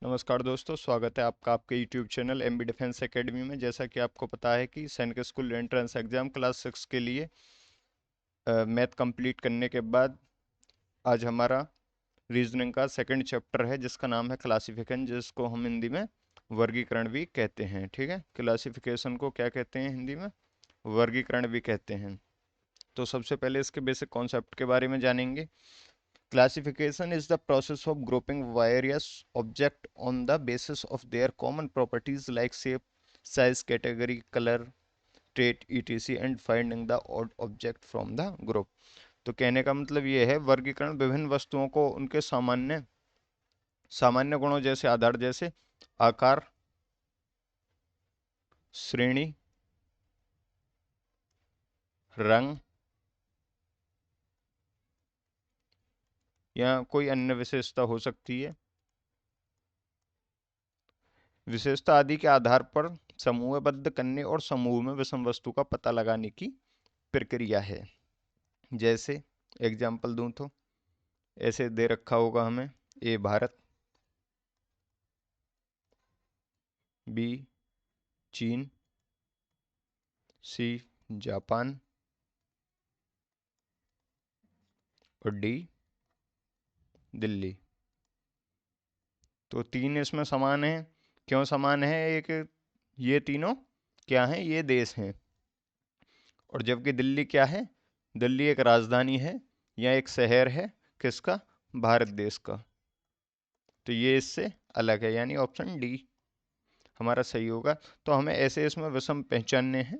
नमस्कार दोस्तों, स्वागत है आपका आपके YouTube channel MB defence academy में। जैसा कि आपको पता है कि सैनिक स्कूल एंट्रेंस एग्जाम क्लास 6 के लिए मैथ कंप्लीट करने के बाद आज हमारा रीजनिंग का सेकंड चैप्टर है जिसका नाम है क्लासिफिकेशन, जिसको हम हिंदी में वर्गीकरण भी कहते हैं। ठीक है, क्लासिफिकेशन को क्या कहते हैं हिंदी में? वर्गीकरण भी कहते हैं। तो सबसे पहले इसके बेसिक कॉन्सेप्ट के बारे में जानेंगे। Classification is the process of grouping various objects on the basis of their common properties like shape, size, category, color, trait, etc. and finding the odd object from the group. तो कहने का मतलब ये है, वर्गीकरण विभिन्न वस्तुओं को उनके सामान्य सामान्य गुणों जैसे आधार, जैसे आकार, श्रेणी, रंग या कोई अन्य विशेषता हो सकती है, विशेषता आदि के आधार पर समूहबद्ध करने और समूह में विषम वस्तु का पता लगाने की प्रक्रिया है। जैसे एग्जाम्पल दूं तो ऐसे दे रखा होगा हमें, ए भारत, बी चीन, सी जापान और डी दिल्ली। तो तीन इसमें समान है। क्यों समान है? एक, ये तीनों क्या हैं? ये देश हैं। और जबकि दिल्ली क्या है? दिल्ली एक राजधानी है या एक शहर है, किसका? भारत देश का। तो ये इससे अलग है, यानी ऑप्शन डी हमारा सही होगा। तो हमें ऐसे इसमें विषम पहचानने हैं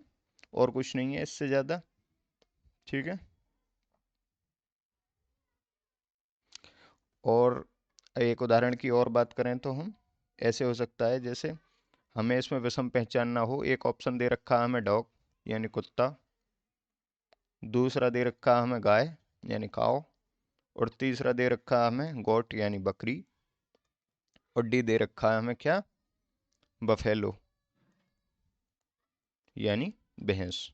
और कुछ नहीं है इससे ज़्यादा। ठीक है, और एक उदाहरण की और बात करें तो हम ऐसे हो सकता है, जैसे हमें इसमें विषम पहचानना हो, एक ऑप्शन दे रखा है हमें डॉग यानी कुत्ता, दूसरा दे रखा है हमें गाय यानी काव, और तीसरा दे रखा है हमें गोट यानी बकरी, और डी दे रखा है हमें क्या? बफेलो यानी भैंस।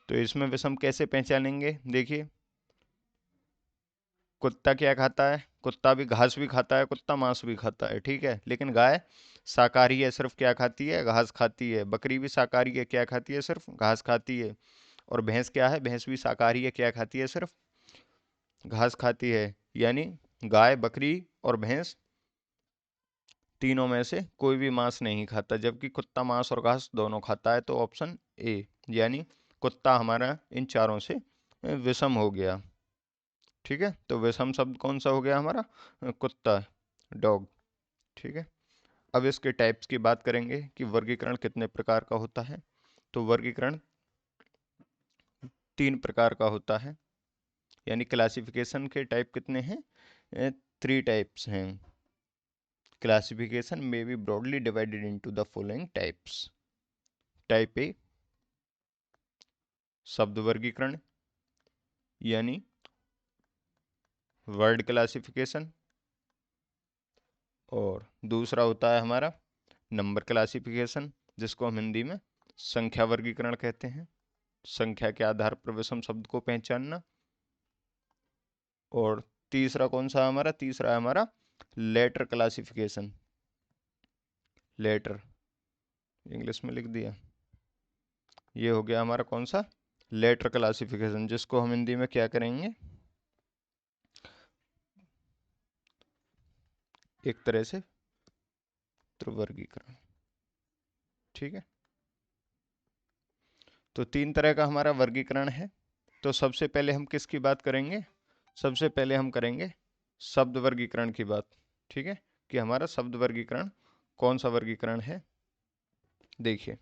तो इसमें विषम कैसे पहचानेंगे? देखिए, कुत्ता क्या खाता है? कुत्ता भी घास भी खाता है, कुत्ता मांस भी खाता है, ठीक है। लेकिन गाय शाकाहारी है, सिर्फ क्या खाती है? घास खाती है। बकरी भी शाकाहारी है, क्या खाती है? सिर्फ घास खाती है। और भैंस क्या है? भैंस भी शाकाहारी है, क्या खाती है? सिर्फ घास खाती है। यानी गाय, बकरी और भैंस तीनों में से कोई भी मांस नहीं खाता, जबकि कुत्ता मांस और घास दोनों खाता है। तो ऑप्शन ए यानी कुत्ता हमारा इन चारों से विषम हो गया। ठीक है, तो विषम शब्द कौन सा हो गया हमारा? कुत्ता, डॉग। ठीक है, अब इसके टाइप्स की बात करेंगे कि वर्गीकरण कितने प्रकार का होता है। तो वर्गीकरण तीन प्रकार का होता है, यानी क्लासिफिकेशन के टाइप कितने हैं? थ्री टाइप्स हैं। क्लासिफिकेशन में B broadly divided into the following types. Type A शब्द वर्गीकरण यानी वर्ड क्लासिफिकेशन, और दूसरा होता है हमारा नंबर क्लासिफिकेशन, जिसको हम हिंदी में संख्या वर्गीकरण कहते हैं, संख्या के आधार पर विषम शब्द को पहचानना। और तीसरा कौन सा है हमारा? तीसरा है हमारा लेटर क्लासिफिकेशन। लेटर इंग्लिश में लिख दिया। ये हो गया हमारा कौन सा? लेटर क्लासिफिकेशन, जिसको हम हिंदी में क्या करेंगे? एक तरह से वर्गीकरण। ठीक है, तो तीन तरह का हमारा वर्गीकरण है। तो सबसे पहले हम किसकी बात करेंगे? सबसे पहले हम करेंगे शब्द वर्गीकरण की बात। ठीक है, कि हमारा शब्द वर्गीकरण कौन सा वर्गीकरण है। देखिए,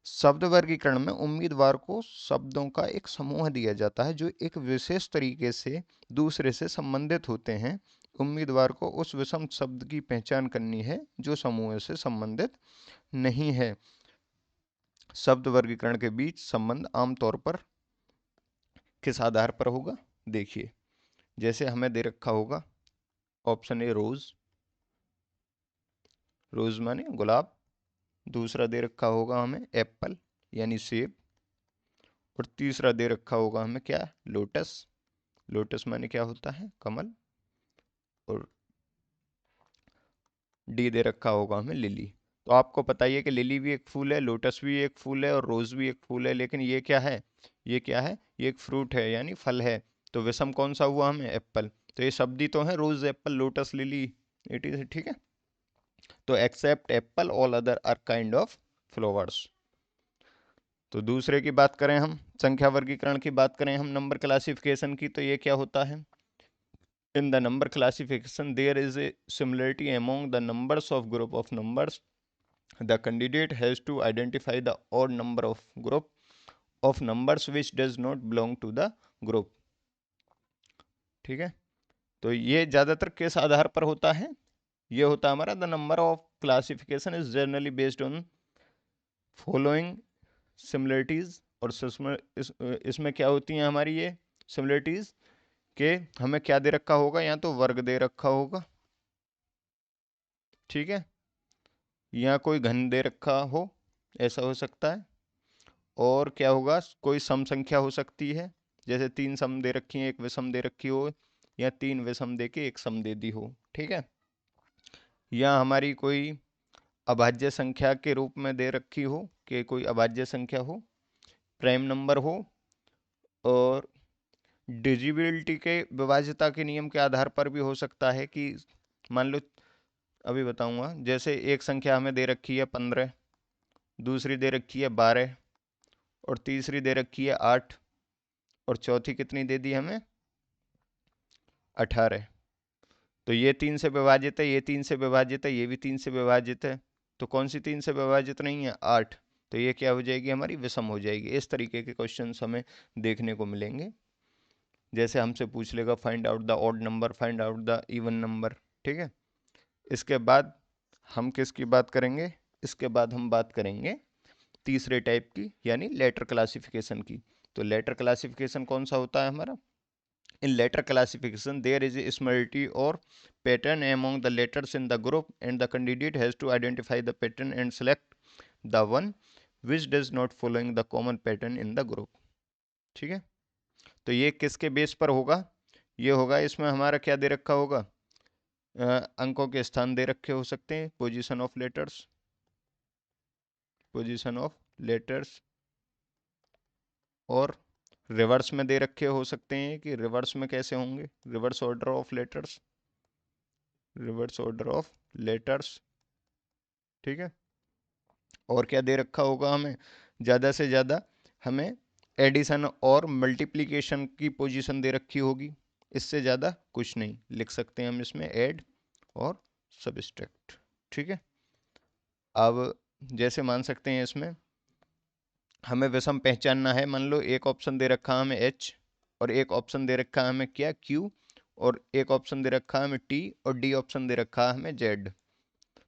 शब्द वर्गीकरण में उम्मीदवार को शब्दों का एक समूह दिया जाता है जो एक विशेष तरीके से दूसरे से संबंधित होते हैं। उम्मीदवार को उस विषम शब्द की पहचान करनी है जो समूह से संबंधित नहीं है। शब्द वर्गीकरण के बीच संबंध आमतौर पर किस आधार पर होगा? देखिए, जैसे हमें दे रखा होगा ऑप्शन ए रोज, रोज माने गुलाब। दूसरा दे रखा होगा हमें एप्पल यानी सेब। और तीसरा दे रखा होगा हमें क्या? लोटस लोटस माने क्या होता है, कमल, और डी दे रखा होगा हमें लिली। तो आपको पता ही है कि लिली भी एक फूल है, लोटस भी एक फूल है और रोज भी एक फूल है, लेकिन ये क्या है, ये क्या है, ये एक फ्रूट है यानी फल है। तो विषम कौन सा हुआ हमें, एप्पल। तो ये शब्द ही तो है, rose, apple, lotus, lily, it is, ठीक है। तो except apple all other are kind of flowers. तो दूसरे की बात करें हम, संख्या वर्गीकरण की बात करें हम, नंबर क्लासिफिकेशन की, तो ये क्या होता है, in the number classification there is a similarity among the numbers of group of numbers. The candidate has to identify the odd number of group of numbers which does not belong to the group, ठीक है। तो ये ज्यादातर किस आधार पर होता है, ये होता है हमारा the number of classification is generally based on following similarities. और इसमें क्या होती हैं हमारी ये सिमिलरिटीज, के हमें क्या दे रखा होगा, या तो वर्ग दे रखा होगा, ठीक है, या कोई घन दे रखा हो, ऐसा हो सकता है। और क्या होगा, कोई सम संख्या हो सकती है, जैसे 3 सम दे रखी है, एक विषम दे रखी हो, या 3 विषम दे के एक सम दे दी हो, ठीक है। या हमारी कोई अभाज्य संख्या के रूप में दे रखी हो, कि कोई अभाज्य संख्या हो, प्राइम नंबर हो, और डिजिबिलिटी के विभाज्यता के नियम के आधार पर भी हो सकता है कि मान लो, अभी बताऊंगा, जैसे एक संख्या हमें दे रखी है 15, दूसरी दे रखी है 12, और तीसरी दे रखी है 8, और चौथी कितनी दे दी हमें, 18। तो ये 3 से विभाजित है, ये 3 से विभाजित है, ये भी 3 से विभाजित है, तो कौन सी 3 से विभाजित नहीं है, 8। तो ये क्या हो जाएगी हमारी, विषम हो जाएगी। इस तरीके के क्वेश्चंस हमें देखने को मिलेंगे, जैसे हमसे पूछ लेगा find out the odd number, find out the even number, ठीक है। इसके बाद हम किसकी बात करेंगे, इसके बाद हम बात करेंगे तीसरे टाइप की, यानी लेटर क्लासिफिकेशन की। तो लेटर क्लासिफिकेशन कौन सा होता है हमारा, in letter classification there is a similarity or pattern among the letters in the group and the candidate has to identify the pattern and select the one which does not following the common pattern in the group, ठीक है। तो ये किसके base पर होगा, ये होगा, इसमें हमारा क्या दे रखा होगा, अंकों के स्थान दे रखे हो सकते हैं, position of letters, position of letters, और रिवर्स में दे रखे हो सकते हैं, कि रिवर्स में कैसे होंगे, reverse order of letters, reverse order of letters, ठीक है। और क्या दे रखा होगा हमें, ज़्यादा से ज़्यादा हमें एडिशन और मल्टीप्लिकेशन की पोजीशन दे रखी होगी, इससे ज़्यादा कुछ नहीं लिख सकते हैं हम इसमें, ऐड और सब्सट्रैक्ट, ठीक है। अब जैसे मान सकते हैं इसमें हमें विषम पहचानना है, मान लो एक ऑप्शन दे रखा है हमें एच, और एक ऑप्शन दे रखा है हमें क्या, क्यू, और एक ऑप्शन दे रखा है हमें टी, और डी ऑप्शन दे रखा है हमें जेड।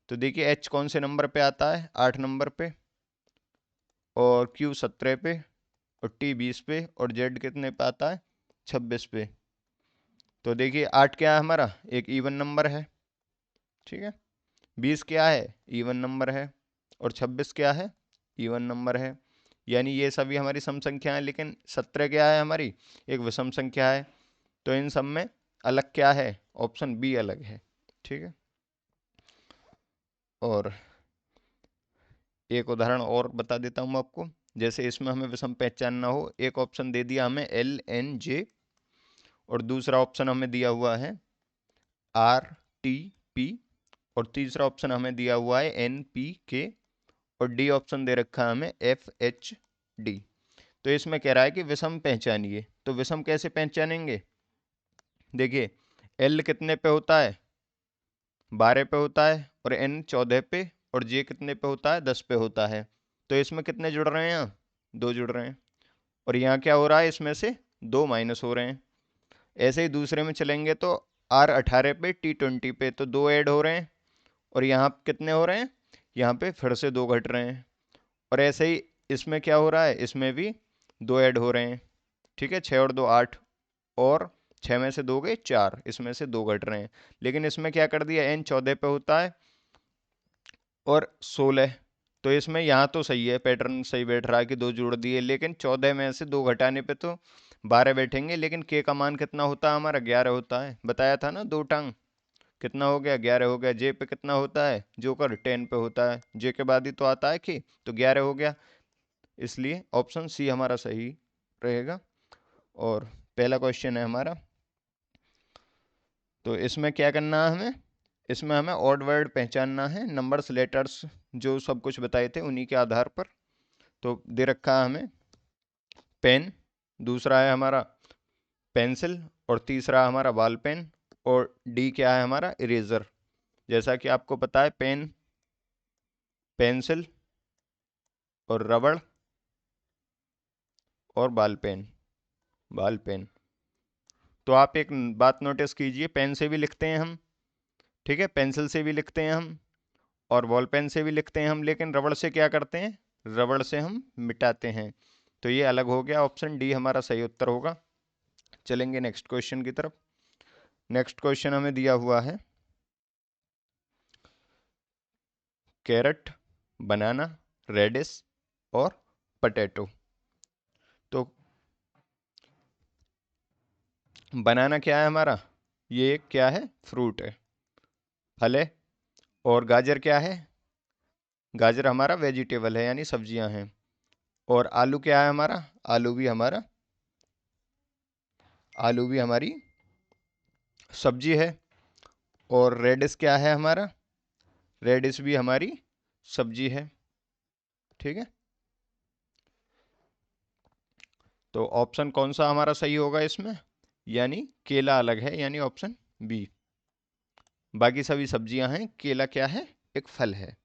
तो देखिए एच कौन से नंबर पे आता है, 8 नंबर पे, और क्यू 17 पे, और टी 20 पे, और जेड कितने पे आता है, 26 पे। तो देखिए 8 क्या है हमारा, एक इवन नंबर है, ठीक है। 20 क्या है, इवन नंबर है, और 26 क्या है, इवन नंबर है। यानी ये सभी हमारी सम संख्या है, लेकिन 17 क्या है हमारी, एक विषम संख्या है। तो इन सब में अलग क्या है, ऑप्शन बी अलग है, ठीक है। और एक उदाहरण और बता देता हूँ मैं आपको, जैसे इसमें हमें विषम पहचानना हो, एक ऑप्शन दे दिया हमें एल एन जे, और दूसरा ऑप्शन हमें दिया हुआ है आर टी पी, और तीसरा ऑप्शन हमें दिया हुआ है एन पी के, और डी ऑप्शन दे रखा है हमें एफ एच डी। तो इसमें कह रहा है कि विषम पहचानिए। तो विषम कैसे पहचानेंगे, देखिए एल कितने पे होता है, 12 पे होता है, और एन 14 पे, और जे कितने पे होता है, 10 पे होता है। तो इसमें कितने जुड़ रहे हैं, यहाँ 2 जुड़ रहे हैं, और यहाँ क्या हो रहा है, इसमें से 2 माइनस हो रहे हैं। ऐसे ही दूसरे में चलेंगे तो आर 18 पे, टी 20 पे, तो 2 ऐड हो रहे हैं, और यहाँ कितने हो रहे हैं, यहाँ पे फिर से 2 घट रहे हैं। और ऐसे ही इसमें क्या हो रहा है, इसमें भी 2 ऐड हो रहे हैं, ठीक है, 6 और 2 8, और 6 में से 2 गए 4, इसमें से 2 घट रहे हैं। लेकिन इसमें क्या कर दिया, एन 14 पे होता है, और 16 तो इसमें यहाँ तो सही है, पैटर्न सही बैठ रहा है कि दो जोड़ दिए, लेकिन 14 में से दो घटाने पे तो 12 बैठेंगे, लेकिन के का मान कितना होता है हमारा? 11 होता है। बताया था ना, दो टांग कितना हो गया? 11 हो गया। जे पे कितना होता है? जोकर 10 पे होता है। जे के बाद ही तो आता है कि, तो 11 हो गया। इसलिए ऑप्शन सी हमारा सही रहेगा। और पहला क्वेश्चन है हमारा, तो इसमें क्या करना है हमें? इसमें हमें ऑड वर्ड पहचानना है, नंबर्स लेटर्स जो सब कुछ बताए थे उन्हीं के आधार पर। तो दे रखा है हमें पेन, दूसरा है हमारा पेंसिल, और तीसरा है हमारा बॉल पेन, और डी क्या है हमारा? इरेजर। जैसा कि आपको पता है, पेन, पेंसिल और रबड़ और बॉल पेन, बॉल पेन। तो आप एक बात नोटिस कीजिए, पेन से भी लिखते हैं हम, ठीक है, पेंसिल से भी लिखते हैं हम, और बॉल पेन से भी लिखते हैं हम, लेकिन रबड़ से क्या करते हैं? रबड़ से हम मिटाते हैं। तो ये अलग हो गया, ऑप्शन डी हमारा सही उत्तर होगा। चलेंगे नेक्स्ट क्वेश्चन की तरफ। नेक्स्ट क्वेश्चन हमें दिया हुआ है, कैरेट, बनाना, रेडिस और पटेटो। तो बनाना क्या है हमारा? ये क्या है? फ्रूट है, फल है। और गाजर क्या है? गाजर हमारा वेजिटेबल है, यानी सब्जियां हैं। और आलू क्या है हमारा? आलू भी हमारा, आलू भी हमारी सब्जी है। और रेडिस क्या है हमारा? रेडिस भी हमारी सब्जी है, ठीक है। तो ऑप्शन कौन सा हमारा सही होगा इसमें? यानी केला अलग है, यानी ऑप्शन बी। बाकी सभी सब्जियां हैं, केला क्या है? एक फल है।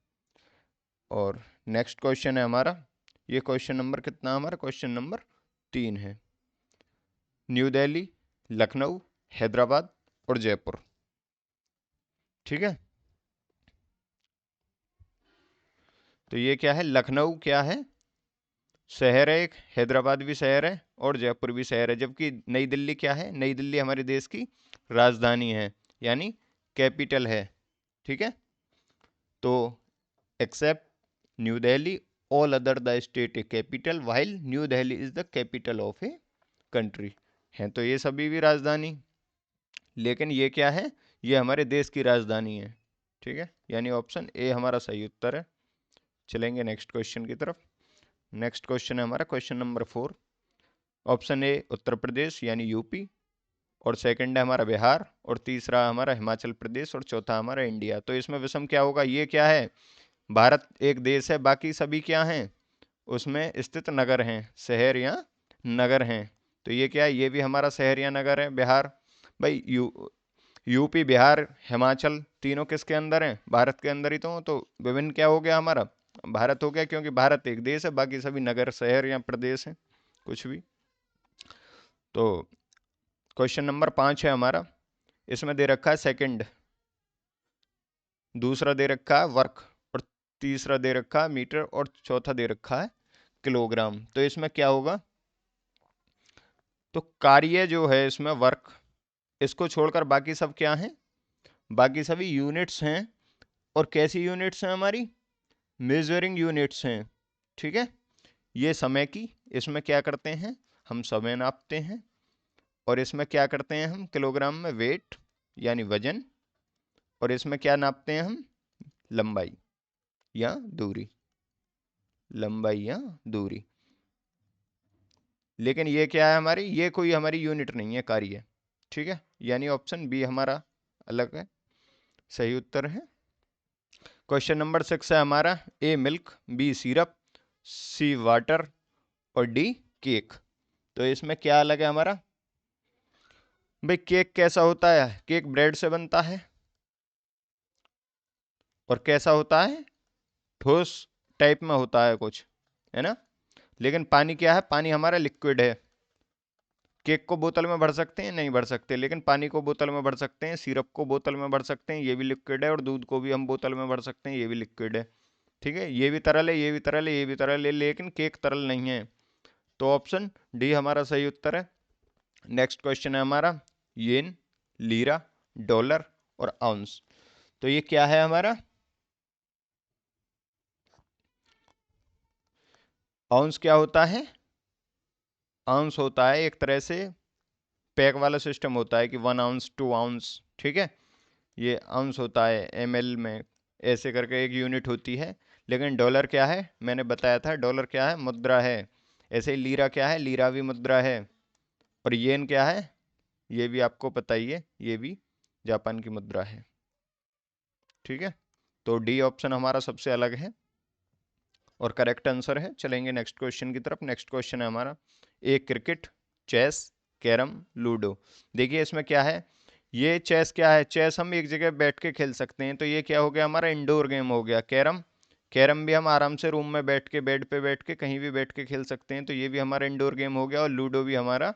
और नेक्स्ट क्वेश्चन है हमारा, ये क्वेश्चन नंबर कितना हमारा? क्वेश्चन नंबर 3 है। न्यू दिल्ली, लखनऊ, हैदराबाद और जयपुर, ठीक है। तो ये क्या है? लखनऊ क्या है? शहर है एक, हैदराबाद भी शहर है और जयपुर भी शहर है। जबकि नई दिल्ली क्या है? नई दिल्ली हमारे देश की राजधानी है, यानी कैपिटल है, ठीक है। तो except New Delhi, all other the state a capital, while New Delhi is the capital of a country. हैं तो ये सभी भी राजधानी, लेकिन ये क्या है? ये हमारे देश की राजधानी है, ठीक है। यानी ऑप्शन ए हमारा सही उत्तर है। चलेंगे नेक्स्ट क्वेश्चन की तरफ। नेक्स्ट क्वेश्चन है हमारा question number 4। Option A Uttar Pradesh यानी यूपी, और सेकंड है हमारा बिहार, और तीसरा हमारा हिमाचल प्रदेश, और चौथा हमारा इंडिया। तो इसमें विषम क्या होगा? ये क्या है? भारत एक देश है, बाकी सभी क्या हैं? उसमें स्थित नगर हैं, शहर या नगर हैं। तो ये क्या है? ये भी हमारा शहर या नगर है, बिहार। भाई यूपी, बिहार, हिमाचल तीनों किसके अंदर हैं? भारत के अंदर ही तो विभिन्न क्या हो गया हमारा? भारत हो गया, क्योंकि भारत एक देश है, बाकी सभी नगर, शहर या प्रदेश हैं, कुछ भी। तो क्वेश्चन नंबर 5 है हमारा, इसमें दे रखा है सेकंड, दूसरा दे रखा है वर्क, और तीसरा दे रखा है मीटर, और चौथा दे रखा है किलोग्राम। तो इसमें क्या होगा? तो कार्य जो है इसमें वर्क, इसको छोड़कर बाकी सब क्या हैं? बाकी सभी यूनिट्स हैं। और कैसी यूनिट्स हैं हमारी? मेजरिंग यूनिट्स हैं, ठीक है। ये समय की, इसमें क्या करते हैं? हम समय नापते हैं। और इसमें क्या करते हैं हम? किलोग्राम में वेट यानी वजन। और इसमें क्या नापते हैं हम? लंबाई या दूरी, लंबाई या दूरी। लेकिन ये क्या है हमारी? ये कोई हमारी यूनिट नहीं है, कार्य, ठीक है। यानी ऑप्शन बी हमारा अलग है, सही उत्तर है। क्वेश्चन नंबर 6 है हमारा, ए मिल्क, बी सिरप, सी वाटर और डी केक। तो इसमें क्या अलग है हमारा? भाई केक कैसा होता है? केक ब्रेड से बनता है, और कैसा होता है? ठोस टाइप में होता है कुछ, है ना। लेकिन पानी क्या है? पानी हमारा लिक्विड है। केक को बोतल में भर सकते हैं? नहीं भर सकते, लेकिन पानी को बोतल में भर सकते हैं, सिरप को बोतल में भर सकते हैं, ये भी लिक्विड है, और दूध को भी हम बोतल में भर सकते हैं, ये भी लिक्विड है, ठीक है। ये भी तरल है, ये भी तरल है, ये भी तरल है, लेकिन केक तरल नहीं है। तो ऑप्शन डी हमारा सही उत्तर है। नेक्स्ट क्वेश्चन है हमारा, येन, लीरा, डॉलर और आउंस। तो ये क्या है हमारा? आउंस क्या होता है? आउंस होता है एक तरह से पैक वाला सिस्टम होता है कि 1 आउंस 2 आउंस, ठीक है। ये आउंस होता है एमएल में, ऐसे करके एक यूनिट होती है। लेकिन डॉलर क्या है, मैंने बताया था डॉलर क्या है, मुद्रा है। ऐसे ही लीरा क्या है, लीरा भी मुद्रा है। और येन क्या है, ये भी आपको पता ही है, ये भी जापान की मुद्रा है, ठीक है। तो डी ऑप्शन हमारा सबसे अलग है और करेक्ट आंसर है। चलेंगे नेक्स्ट क्वेश्चन की तरफ। नेक्स्ट क्वेश्चन है हमारा, एक क्रिकेट, चेस, कैरम, लूडो। देखिए इसमें क्या है, ये चेस क्या है, चेस हम एक जगह बैठ के खेल सकते हैं, तो ये क्या हो गया हमारा, इंडोर गेम हो गया। कैरम, कैरम भी हम आराम से रूम में बैठ के, बेड पे बैठ के, कहीं भी बैठ के खेल सकते हैं, तो ये भी हमारा इंडोर गेम हो गया। और लूडो भी हमारा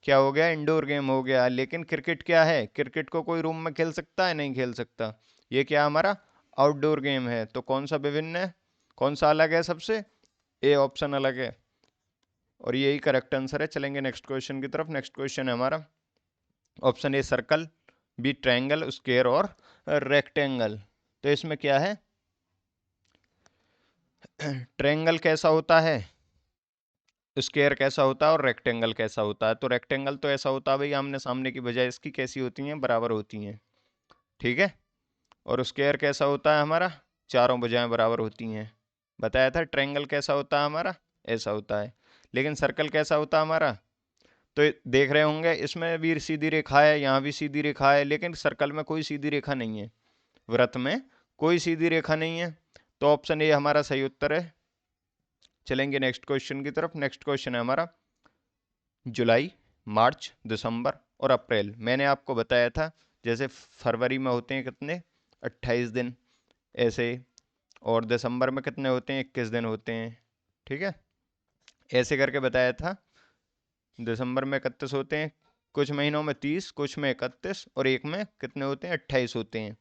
क्या हो गया, इंडोर गेम हो गया। लेकिन क्रिकेट क्या है, क्रिकेट को कोई रूम में खेल सकता है, नहीं खेल सकता। ये क्या हमारा आउटडोर गेम है। तो कौन सा विभिन्न है, कौन सा अलग है सबसे, ए ऑप्शन अलग है, और यही करेक्ट आंसर है। चलेंगे नेक्स्ट क्वेश्चन की तरफ। नेक्स्ट क्वेश्चन है हमारा, option A circle, B triangle, square और रेक्टेंगल। तो इसमें क्या है, ट्रायंगल कैसा होता है, स्क्वायर कैसा होता है और रेक्टेंगल कैसा होता है। तो रेक्टेंगल तो ऐसा होता है भाई, आमने सामने की बजाय इसकी कैसी होती हैं, बराबर होती हैं, ठीक है। और स्क्वायर कैसा होता है हमारा, चारों भुजाएं बराबर होती हैं। बताया था ट्रायंगल कैसा होता है हमारा, ऐसा होता है। लेकिन सर्कल कैसा होता है हमारा, तो देख रहे होंगे इसमें भी सीधी रेखा है, यहाँ भी सीधी रेखा है, लेकिन सर्कल में कोई सीधी रेखा नहीं है, वृत्त में कोई सीधी रेखा नहीं है। तो ऑप्शन ए हमारा सही उत्तर है। चलेंगे नेक्स्ट क्वेश्चन की तरफ। नेक्स्ट क्वेश्चन है हमारा, जुलाई, मार्च, दिसंबर और अप्रैल। मैंने आपको बताया था जैसे फरवरी में होते हैं कितने, 28 दिन, ऐसे। और दिसंबर में कितने होते हैं, 21 दिन होते हैं, ठीक है। ऐसे करके बताया था। दिसंबर में 31 होते हैं, कुछ महीनों में 30, कुछ में 31, और एक में कितने होते हैं, 28 होते हैं।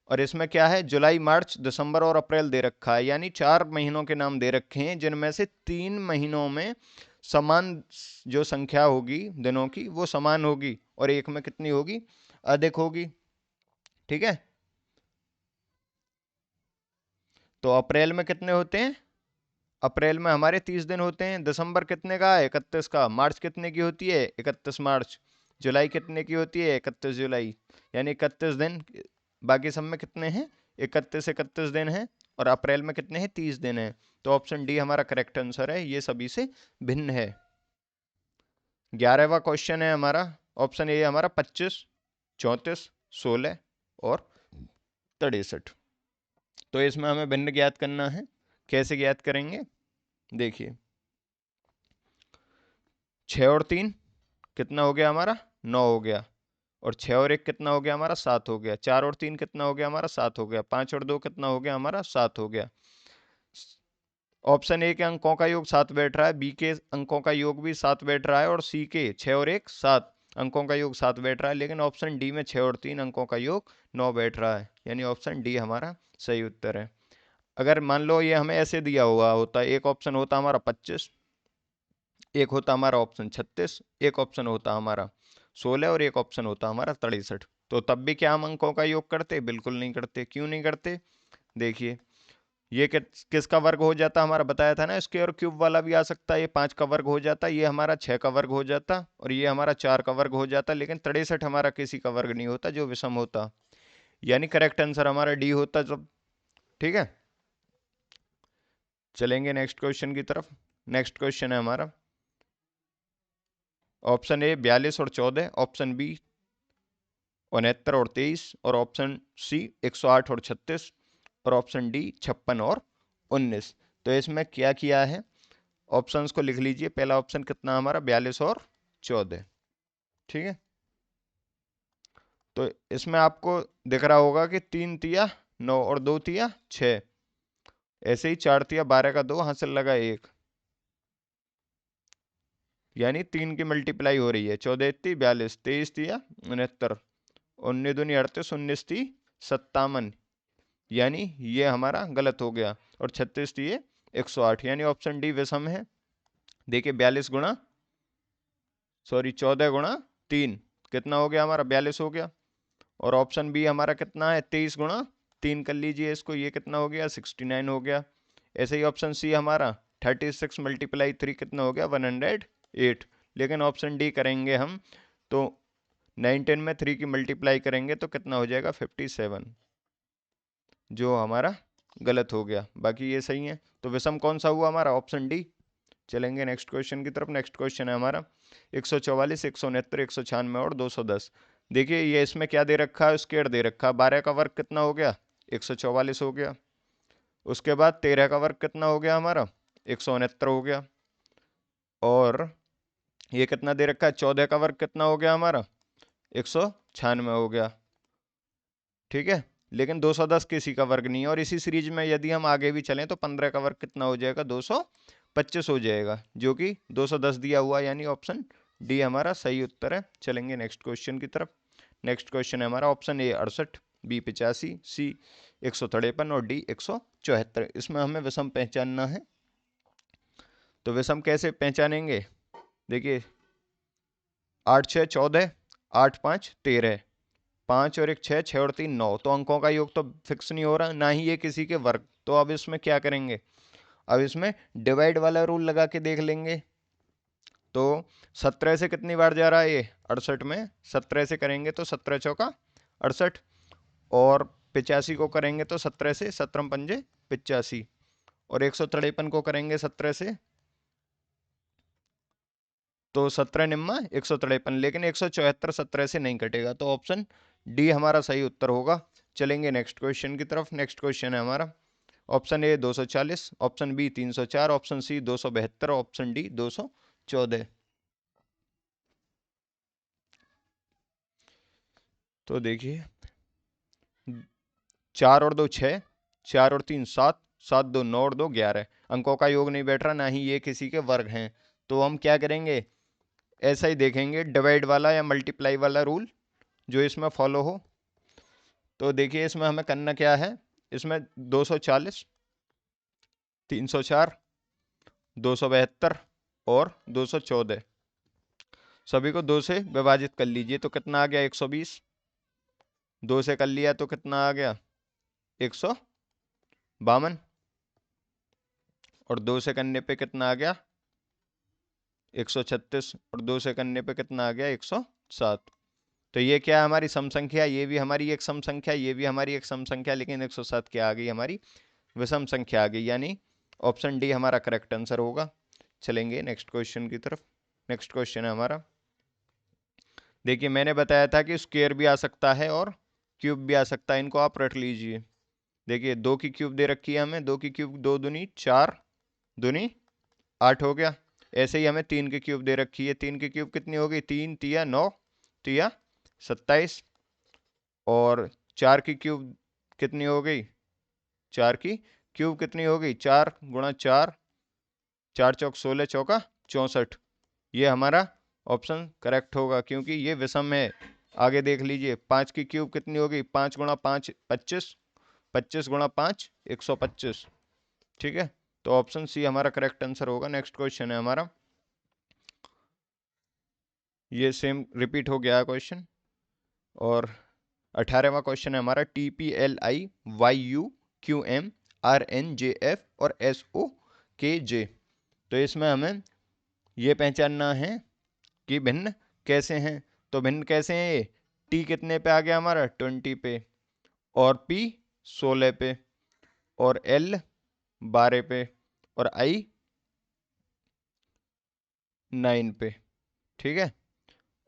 और इसमें क्या है, जुलाई, मार्च, दिसंबर और अप्रैल दे रखा है, यानी 4 महीनों के नाम दे रखे हैं, जिनमें से 3 महीनों में समान जो संख्या होगी दिनों की वो समान होगी, और एक में कितनी होगी, अधिक होगी, ठीक है। तो अप्रैल में कितने होते हैं, अप्रैल में हमारे 30 दिन होते हैं। दिसंबर कितने का है, 31 का। मार्च कितने की होती है, 31 मार्च। जुलाई कितने की होती है, 31 जुलाई। यानी 31 दिन। बाकी सब में कितने हैं, 31 दिन है। और अप्रैल में कितने हैं, 30 दिन है। तो ऑप्शन डी हमारा करेक्ट आंसर है, ये सभी से भिन्न है। 11वां क्वेश्चन है हमारा, ऑप्शन ए हमारा 25, 34, 16 और 63। तो इसमें हमें भिन्न ज्ञात करना है। कैसे ज्ञात करेंगे, देखिए 6 और 3 कितना हो गया हमारा, 9 हो गया। और 6 और 1 कितना हो गया हमारा, 7 हो गया। 4 और 3 कितना हो गया हमारा, 7 हो गया। 5 और 2 कितना हो गया हमारा, 7 हो गया। ऑप्शन ए के अंकों का योग 7 बैठ रहा है, बी के अंकों का योग भी 7 बैठ रहा है, और सी के 6 और 1 7 अंकों का योग 7 बैठ रहा है। लेकिन ऑप्शन डी में 6 और 3 अंकों का योग 9 बैठ रहा है, यानी ऑप्शन डी हमारा सही उत्तर है। अगर मान लो ये हमें ऐसे दिया हुआ होता, एक ऑप्शन होता हमारा 25, एक होता हमारा ऑप्शन 36, एक ऑप्शन होता हमारा 16 और एक ऑप्शन होता हमारा 63, तो तब भी क्या हम अंकों का योग करते, बिल्कुल नहीं करते। क्यों नहीं करते, देखिए ये किसका वर्ग हो जाता, हमारा बताया था ना, स्क्वायर क्यूब वाला भी आ सकता है, ये 5 का वर्ग हो जाता, ये हमारा 6 का वर्ग हो जाता, और ये हमारा 4 का वर्ग हो जाता। लेकिन 63 हमारा किसी का वर्ग नहीं होता जो विषम होता, यानी करेक्ट आंसर हमारा डी होता सब, ठीक है। चलेंगे नेक्स्ट क्वेश्चन की तरफ। नेक्स्ट क्वेश्चन है हमारा, ऑप्शन ए 42 और 14, ऑप्शन बी 69 और 23, और ऑप्शन सी 108 और 36, और ऑप्शन डी 56 और 19। तो इसमें क्या किया है, ऑप्शंस को लिख लीजिए। पहला ऑप्शन कितना हमारा, 42 और 14, ठीक है। तो इसमें आपको दिख रहा होगा कि 3 तिया 9 और 2 तिया 6, ऐसे ही 4 तिया 12 का 2 हासिल लगा 1, यानी 3 की मल्टीप्लाई हो रही है। 14 × 42, 23 तिया 69, 19 × 2 = 38, 19 × 3 = 57, यानी ये हमारा गलत हो गया। और 36 तिये 108, यानी ऑप्शन डी विषम है। देखिए 14 × 3 कितना हो गया हमारा, 42 हो गया। और ऑप्शन बी हमारा कितना है, 23 × 3 कर लीजिए इसको, ये कितना हो गया, 69 हो गया। ऐसे ही ऑप्शन सी हमारा 36 मल्टीप्लाई 3 कितना हो गया 108। लेकिन ऑप्शन डी करेंगे हम तो 9 10 में 3 की मल्टीप्लाई करेंगे तो कितना हो जाएगा 57, जो हमारा गलत हो गया। बाकी ये सही है। तो विषम कौन सा हुआ हमारा ऑप्शन डी। चलेंगे नेक्स्ट क्वेश्चन की तरफ। नेक्स्ट क्वेश्चन है हमारा 144, 169, 196 और 210। देखिए ये इसमें क्या दे रखा है, स्क्वायर दे रखा है। 12 का वर्ग कितना हो गया 144 हो गया। उसके बाद 13 का वर्ग कितना हो गया हमारा 169 हो गया। और ये कितना दे रखा है 14 का वर्ग कितना हो गया हमारा 196 हो गया। ठीक है, लेकिन 210 किसी का वर्ग नहीं है। और इसी सीरीज में यदि हम आगे भी चलें तो 15 का वर्ग कितना हो जाएगा 225 हो जाएगा, जो कि 210 दिया हुआ, यानी ऑप्शन डी हमारा सही उत्तर है। चलेंगे नेक्स्ट क्वेश्चन की तरफ। नेक्स्ट क्वेश्चन है हमारा ऑप्शन ए 68, बी 85, सी 153 और डी 174। इसमें हमें विषम पहचानना है। तो विषम कैसे पहचानेंगे, देखिए 8 6 14, 8 5 13, 5 और 1 6, 6 और 3 9। तो अंकों का योग तो फिक्स नहीं हो रहा, ना ही ये किसी के वर्ग। तो अब इसमें क्या करेंगे, अब इसमें डिवाइड वाला रूल लगा के देख लेंगे। तो 17 से कितनी बार जा रहा है ये 68 में, 17 से करेंगे तो 17 चौका 68, और 85 को करेंगे तो 17 से 17 पंजे 85, और 153 को करेंगे 17 से तो 17 निम्मा 153, लेकिन 174 17 से नहीं कटेगा। तो ऑप्शन डी हमारा सही उत्तर होगा। चलेंगे नेक्स्ट क्वेश्चन की तरफ। नेक्स्ट क्वेश्चन है हमारा option A 240, option B 304, option C 272, option D 214। तो देखिए 4 और 2 6, 4 और 3 7, 7 2 9 और 2 11। अंकों का योग नहीं बैठ रहा, ना ही ये किसी के वर्ग हैं। तो हम क्या करेंगे, ऐसा ही देखेंगे डिवाइड वाला या मल्टीप्लाई वाला रूल जो इसमें फॉलो हो। तो देखिए इसमें हमें करना क्या है, इसमें 240, 304, 272 और 214 सभी को 2 से विभाजित कर लीजिए तो कितना आ गया 120। 2 से कर लिया तो कितना आ गया 152, और 2 से करने पे कितना आ गया 136, और 2 से करने पे कितना आ गया 107। तो ये क्या है हमारी सम संख्या, ये भी हमारी एक सम संख्या, ये भी हमारी एक सम संख्या, लेकिन 107 क्या आ गई हमारी विषम संख्या आ गई, यानी ऑप्शन डी हमारा करेक्ट आंसर होगा। चलेंगे नेक्स्ट क्वेश्चन की तरफ। नेक्स्ट क्वेश्चन है हमारा, देखिए मैंने बताया था कि स्क्वायर भी आ सकता है और क्यूब भी आ सकता है, इनको आप रट लीजिए। देखिए 2 की क्यूब दे रखी है हमें, 2 की क्यूब 2 दूनी 4, दूनी 8 हो गया। ऐसे ही हमें 3 की क्यूब दे रखी है, 3 की क्यूब कितनी हो गई 3 तिया 9, तिया 27, और 4 की क्यूब कितनी हो गई, 4 की क्यूब कितनी हो गई 4 गुणा 4, 4 चौक 16, चौका 64। ये हमारा ऑप्शन करेक्ट होगा क्योंकि ये विषम है। आगे देख लीजिए 5 की क्यूब कितनी हो गई 5 गुणा 5 25, 25 गुणा 5 125। ठीक है, तो ऑप्शन सी हमारा करेक्ट आंसर होगा। नेक्स्ट क्वेश्चन है हमारा, ये सेम रिपीट हो गया क्वेश्चन, और 18वां क्वेश्चन है हमारा TPLI YU QM RNJF और SOKJ। तो इसमें हमें ये पहचानना है कि भिन्न कैसे हैं। तो भिन्न कैसे हैं ये, टी कितने पे आ गया हमारा 20 पे, और पी 16 पे, और एल 12 पे, और आई 9 पे। ठीक है,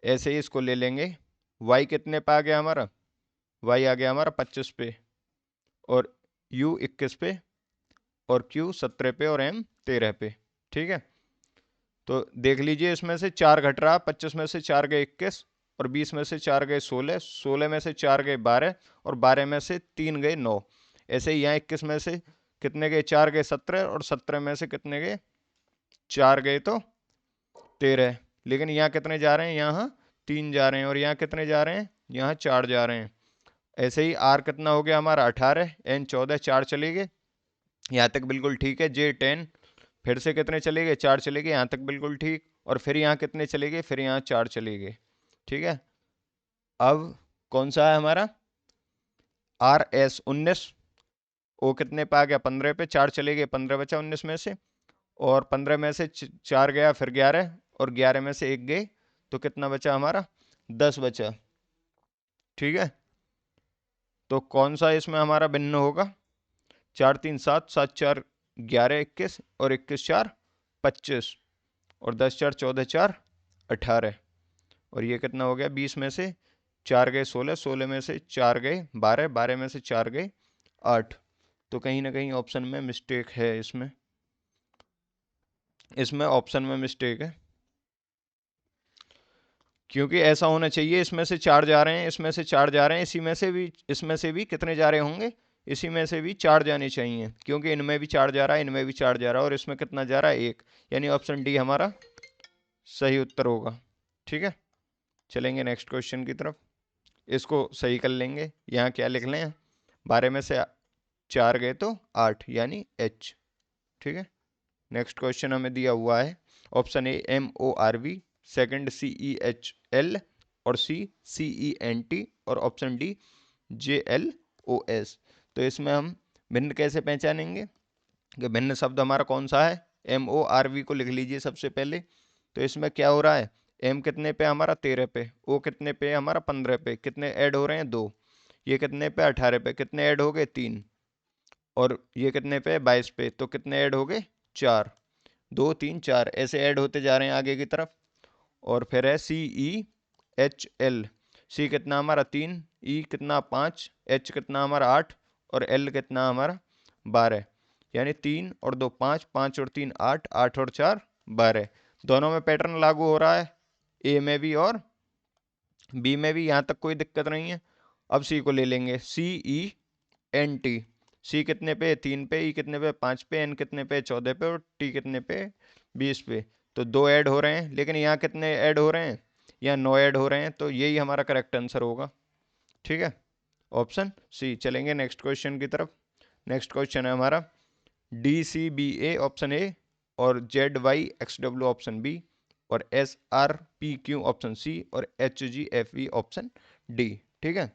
ऐसे ही इसको ले लेंगे। वाई कितने पे आ गया हमारा, वाई आ गया हमारा 25 पे, और यू 21 पे, और क्यू 17 पे, और एम 13 पे। ठीक है, तो देख लीजिए इसमें से 4 घट रहा, 25 में से 4 गए 21, और 20 में से 4 गए 16, 16 में से 4 गए 12, और 12 में से 3 गए 9। ऐसे ही यहाँ 21 में से कितने गए 4 गए 17, और 17 में से कितने गए 4 गए तो 13। लेकिन यहाँ कितने जा रहे हैं, यहाँ 3 जा रहे हैं, और यहाँ कितने जा रहे हैं, यहाँ 4 जा रहे हैं। ऐसे ही आर कितना हो गया हमारा 18, एन 14, 4 चले गए, यहाँ तक बिल्कुल ठीक है। जे 10, फिर से कितने चले गए 4 चले गए, यहाँ तक बिल्कुल ठीक। और फिर यहाँ कितने चले गए, फिर यहाँ 4 चले गए। ठीक है, अब कौन सा है हमारा आर एस 19, ओ कितने पे आ गया 15 पे, 4 चले गए 15 बचा 19 में से, और 15 में से 4 गया, फिर 11, और 11 में से 1 गए, तो कितना बचा हमारा? 10 बचा। ठीक है, तो कौन सा इसमें हमारा भिन्न होगा? 4 3 7, 7 4 11, 21, और 21 4 25, और 10 4 14 4 18, और ये कितना हो गया? 20 में से 4 गए 16, 16 में से 4 गए 12, 12 में से 4 गए 8। तो कहीं ना कहीं ऑप्शन में मिस्टेक है, इसमें इसमें ऑप्शन में मिस्टेक है, क्योंकि ऐसा होना चाहिए, इसमें से 4 जा रहे हैं, इसमें से 4 जा रहे हैं, इसी में से भी, इसमें से भी कितने जा रहे होंगे? इसी में से भी 4 जाने चाहिए, क्योंकि इनमें भी 4 जा रहा है, इनमें भी 4 जा रहा है, और इसमें कितना जा रहा है? 1। यानी ऑप्शन डी हमारा सही उत्तर होगा। ठीक है, चलेंगे नेक्स्ट क्वेश्चन की तरफ। इसको सही कर लेंगे। यहाँ क्या लिख लें? 12 में से 4 गए तो 8, यानी एच। ठीक है, नेक्स्ट क्वेश्चन हमें दिया हुआ है option A MORV, second CEHL, और CENT, और ऑप्शन डी JLOS। तो इसमें हम भिन्न कैसे पहचानेंगे कि भिन्न शब्द हमारा कौन सा है? MORV को लिख लीजिए सबसे पहले। तो इसमें क्या हो रहा है? M कितने पे? हमारा 13 पे। O कितने पे? हमारा 15 पे। कितने ऐड हो रहे हैं? 2। ये कितने पे? 18 पे। कितने ऐड हो गए? 3। और ये कितने पे? 22 पे। तो कितने ऐड हो गए? 4। 2 3 4 ऐसे ऐड होते जा रहे हैं आगे की तरफ। और फिर है CEHL। सी कितना हमारा? 3। ई कितना? 5। एच कितना हमारा? 8। और एल कितना हमारा? 12। यानी 3 और 2 5, 5 और 3 8, 8 और 4 12। दोनों में पैटर्न लागू हो रहा है, ए में भी और बी में भी, यहाँ तक कोई दिक्कत नहीं है। अब सी को ले लेंगे, CENT। सी कितने पे? 3 पे। ई कितने पे? 5 पे। एन कितने पे? 14 पे। और टी कितने पे? 20 पे। तो 2 ऐड हो रहे हैं, लेकिन यहाँ कितने ऐड हो रहे हैं? यहाँ 9 ऐड हो रहे हैं, तो यही हमारा करेक्ट आंसर होगा। ठीक है, ऑप्शन सी। चलेंगे नेक्स्ट क्वेश्चन की तरफ। नेक्स्ट क्वेश्चन है हमारा DCBA ऑप्शन ए, और ZYXW ऑप्शन बी, और SRPQ ऑप्शन सी, और HGFE ऑप्शन डी। ठीक है,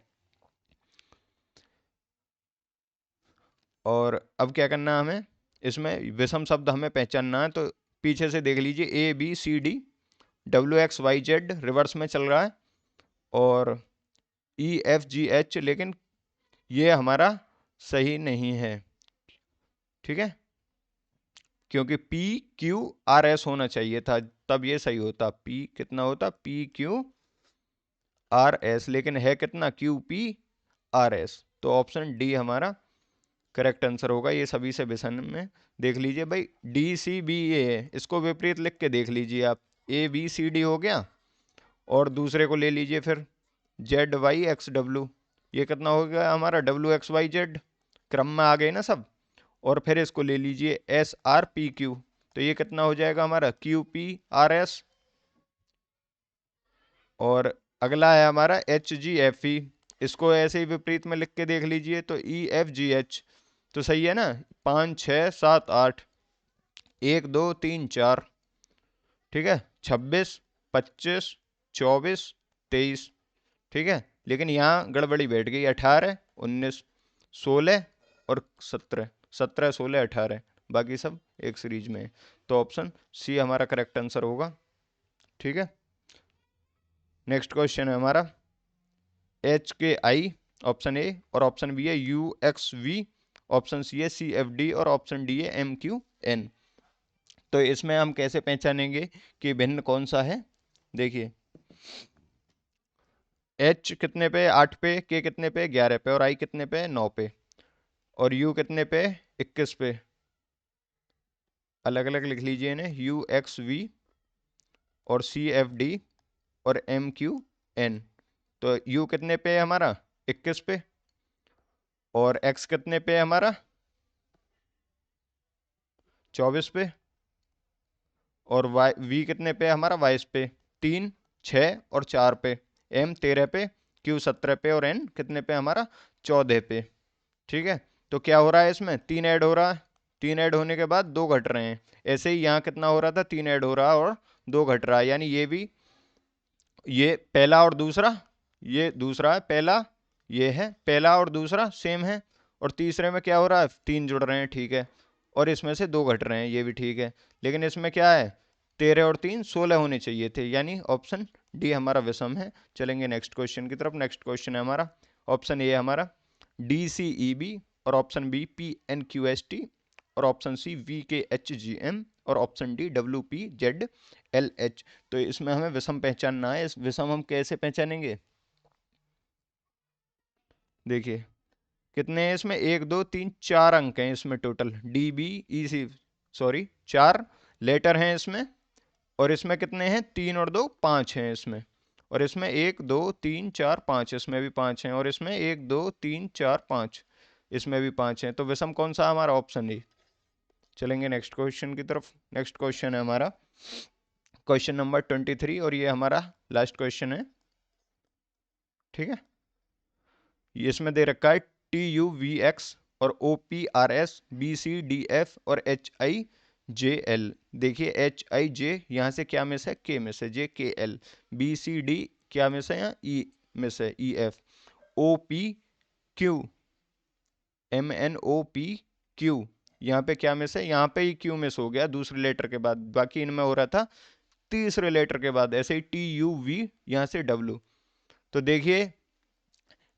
और अब क्या करना है हमें? इसमें विषम शब्द हमें पहचानना है। तो पीछे से देख लीजिए, ABCD, WXYZ रिवर्स में चल रहा है, और EFGH, लेकिन ये हमारा सही नहीं है। ठीक है, क्योंकि PQRS होना चाहिए था, तब ये सही होता। P कितना होता? PQRS, लेकिन है कितना? QPRS। तो ऑप्शन डी हमारा करेक्ट आंसर होगा। ये सभी से विषम में देख लीजिए भाई, DCBA है, इसको विपरीत लिख के देख लीजिए आप। ABCD हो गया, और दूसरे को ले लीजिए फिर ZYXW। ये कितना हो गया हमारा? WXYZ। क्रम में आ गए ना सब। और फिर इसको ले लीजिए SRPQ, तो ये कितना हो जाएगा हमारा? QPRS। और अगला है हमारा HGFE, इसको ऐसे ही विपरीत में लिख के देख लीजिए, तो EFGH। तो सही है ना? 5 6 7 8, 1 2 3 4। ठीक है, 26 25 24 23। ठीक है, लेकिन यहाँ गड़बड़ी बैठ गई, 18 19 16 और 17। 17 16 18, बाकी सब एक सीरीज में है। तो ऑप्शन सी हमारा करेक्ट आंसर होगा। ठीक है, नेक्स्ट क्वेश्चन है हमारा HKI ऑप्शन ए, और ऑप्शन बी है UXV, ऑप्शन सी है CFD, और ऑप्शन डी है MQN। तो इसमें हम कैसे पहचानेंगे कि भिन्न कौन सा है? देखिए, H कितने पे? 8 पे। K कितने पे? 11 पे। और I कितने पे? 9 पे। और U कितने पे? 21 पे। अलग अलग लिख लीजिए इन्हें, UXV और CFD और MQN। तो U कितने पे है हमारा? 21 पे। और X कितने पे है हमारा? 24 पे। और V कितने पे है हमारा? 22 पे। 3 6 और 4 पे। M 13 पे। Q 17 पे। और N कितने पे हमारा? 14 पे। ठीक है, तो क्या हो रहा है इसमें? 3 ऐड हो रहा है। 3 ऐड होने के बाद 2 घट रहे हैं। ऐसे ही यहाँ कितना हो रहा था? 3 ऐड हो रहा है और 2 घट रहा है, यानी ये भी, ये पहला और दूसरा, ये दूसरा है, पहला ये है, पहला और दूसरा सेम है। और तीसरे में क्या हो रहा है? 3 जुड़ रहे हैं। ठीक है, और इसमें से 2 घट रहे हैं, ये भी ठीक है। लेकिन इसमें क्या है, 13 और 3 16 होने चाहिए थे, यानी ऑप्शन डी हमारा विषम है। चलेंगे नेक्स्ट क्वेश्चन की तरफ। नेक्स्ट क्वेश्चन है हमारा, ऑप्शन ए है हमारा डी सी ई बी, और option B P N Q S T, और option C V K H G M, और option D W P Z L H. तो इसमें हमें विषम पहचानना है। इस विषम हम कैसे पहचानेंगे, देखिए कितने हैं इसमें, 1 2 3 4 अंक हैं इसमें टोटल, डी बी ई सी, सॉरी 4 लेटर हैं इसमें। और इसमें कितने हैं, 3 और 2 5 हैं इसमें। और इसमें 1 2 3 4 5, इसमें भी 5 हैं। और इसमें 1 2 3 4 5, इसमें भी 5 हैं। तो विषम कौन सा हमारा, ऑप्शन ए। चलेंगे नेक्स्ट क्वेश्चन की तरफ। नेक्स्ट क्वेश्चन है हमारा क्वेश्चन नंबर 23, और ये हमारा लास्ट क्वेश्चन है, ठीक है। ये इसमें दे रखा है टी यू वी एक्स और O P R S B C D F और एच आई जे एल। देखिए एच आई जे यहाँ से क्या में से, के में से, जे के एल, बी सी डी क्या में से, यहाँ ई में से, E F, O P Q, M N O P Q, यहाँ पे क्या में से, यहाँ पे ही क्यू में से हो गया दूसरे लेटर के बाद, बाकी इनमें हो रहा था तीसरे लेटर के बाद। ऐसे ही टी यू वी यहाँ से डब्ल्यू। तो देखिए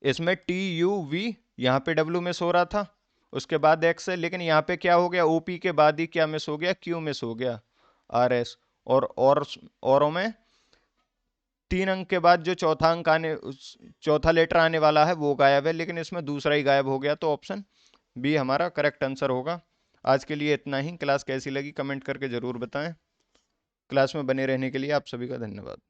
इसमें टी यू वी यहाँ पे डब्ल्यू मिस हो रहा था, उसके बाद एक्स है, लेकिन यहाँ पे क्या हो गया, ओपी के बाद ही क्या मिस हो गया, क्यू मिस हो गया, आर एस। और औरों में 3 अंक के बाद जो चौथा अंक आने, चौथा लेटर आने वाला है वो गायब है, लेकिन इसमें दूसरा ही गायब हो गया। तो ऑप्शन बी हमारा करेक्ट आंसर होगा। आज के लिए इतना ही। क्लास कैसी लगी कमेंट करके ज़रूर बताएं। क्लास में बने रहने के लिए आप सभी का धन्यवाद।